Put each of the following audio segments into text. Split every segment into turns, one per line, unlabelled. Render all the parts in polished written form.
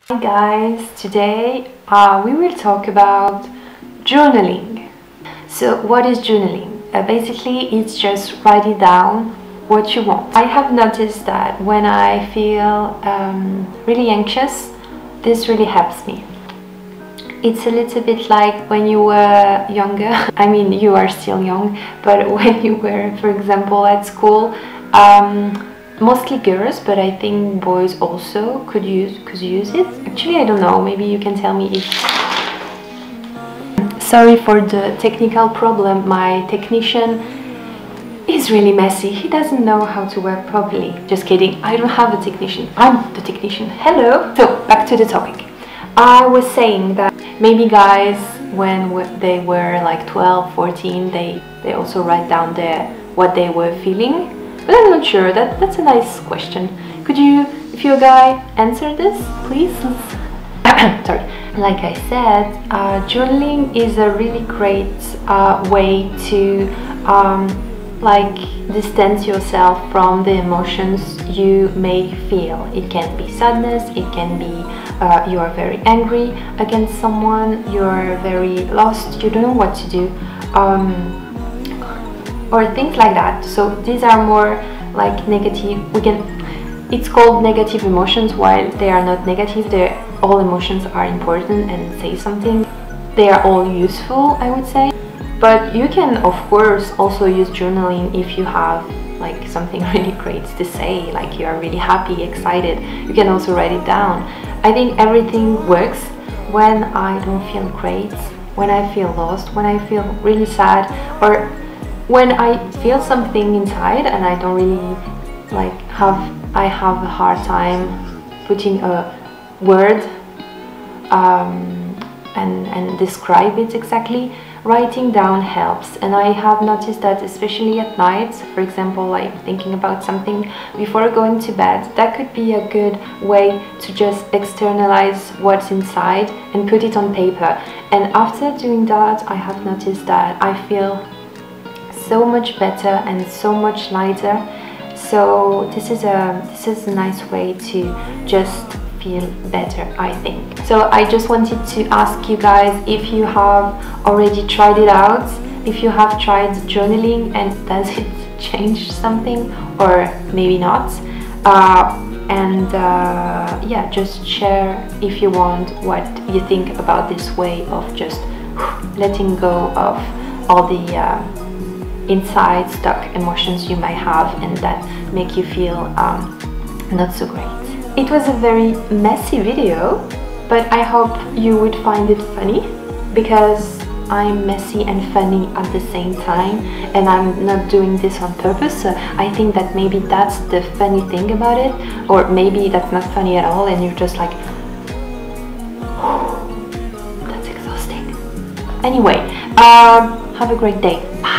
Hi guys, today we will talk about journaling. So what is journaling? Basically it's just writing down what you want. I have noticed that when I feel really anxious, this really helps me. It's a little bit like when you were younger. I mean, you are still young, but when you were, for example, at school, mostly girls, but I think boys also could use it. Actually, I don't know, maybe you can tell me if... Sorry for the technical problem, my technician is really messy. He doesn't know how to work properly. Just kidding, I don't have a technician, I'm the technician. Hello! So, back to the topic. I was saying that maybe guys, when they were like 12, 14, they also write down what they were feeling. But I'm not sure, that's a nice question. Could you, if you're a guy, answer this, please? Sorry. Like I said, journaling is a really great way to distance yourself from the emotions you may feel. It can be sadness, it can be you are very angry against someone, you're very lost, you don't know what to do. Or things like that. So these are more like negative. It's called negative emotions, while they are not negative. All emotions are important and say something. They are all useful, I would say. But you can of course also use journaling if you have like something really great to say, like you are really happy, excited. You can also write it down. I think everything works when I don't feel great, when I feel lost, when I feel really sad, or when I feel something inside and I don't really I have a hard time putting a word and describe it exactly. Writing down helps, and I have noticed that especially at night, for example, like thinking about something before going to bed, that could be a good way to just externalize what's inside and put it on paper. And after doing that, I have noticed that I feel so much better and so much lighter. So this is a nice way to just feel better, I think. So I just wanted to ask you guys if you have already tried it out, if you have tried journaling and does it change something or maybe not. Yeah, just share if you want what you think about this way of just letting go of all the inside stuck emotions you might have and that make you feel not so great. It was a very messy video, but I hope you would find it funny, because I'm messy and funny at the same time, and I'm not doing this on purpose. So I think that maybe that's the funny thing about it, or maybe that's not funny at all and you're just like, that's exhausting. Anyway, have a great day. Bye.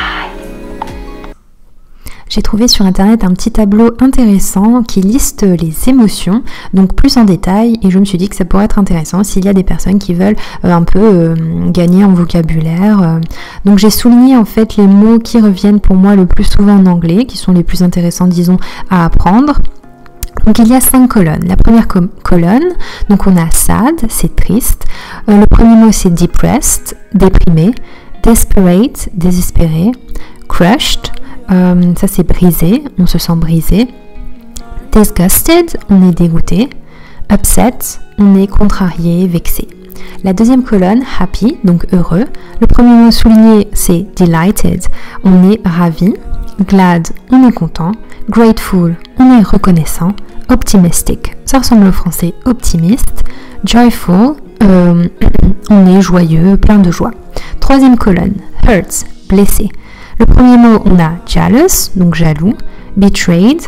J'ai trouvé sur internet un petit tableau intéressant qui liste les émotions, donc plus en détail, et je me suis dit que ça pourrait être intéressant s'il y a des personnes qui veulent un peu gagner en vocabulaire. Donc j'ai souligné en fait les mots qui reviennent pour moi le plus souvent en anglais, qui sont les plus intéressants disons à apprendre. Donc il y a 5 colonnes. La première colonne, donc on a sad, c'est triste. Le premier mot c'est depressed, déprimé. Desperate, désespéré. Crushed, ça c'est brisé, on se sent brisé. Disgusted, on est dégoûté. Upset, on est contrarié, vexé. La deuxième colonne, happy, donc heureux. Le premier mot souligné, c'est delighted, on est ravi. Glad, on est content. Grateful, on est reconnaissant. Optimistic, ça ressemble au français optimiste. Joyful, on est joyeux, plein de joie. Troisième colonne, hurts, blessé. Le premier mot, on a jealous, donc jaloux. Betrayed,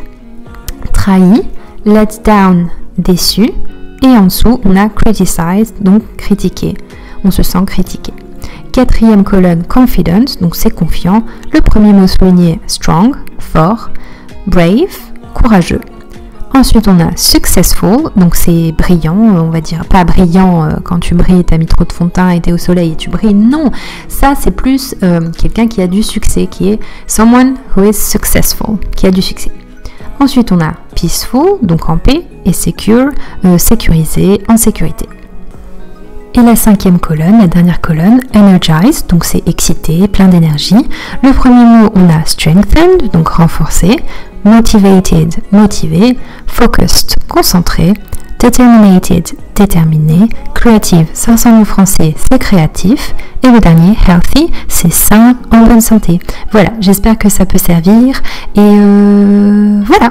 trahi. Let down, déçu. Et en dessous, on a criticized, donc critiqué. On se sent critiqué. Quatrième colonne, confident, donc c'est confiant. Le premier mot souligné, strong, fort. Brave, courageux. Ensuite, on a successful, donc c'est brillant, on va dire. Pas brillant quand tu brilles, t'as mis trop de fond de teint et t'es au soleil et tu brilles. Non, ça c'est plus quelqu'un qui a du succès, qui est someone who is successful, qui a du succès. Ensuite, on a peaceful, donc en paix, et secure, sécurisé, en sécurité. Et la cinquième colonne, la dernière colonne, energized, donc c'est excité, plein d'énergie. Le premier mot, on a strengthened, donc renforcé, motivated, motivé, focused, concentré, determinated, déterminé, creative, ça ressemble au français, c'est créatif, et le dernier, healthy, c'est sain, en bonne santé. Voilà, j'espère que ça peut servir, et voilà.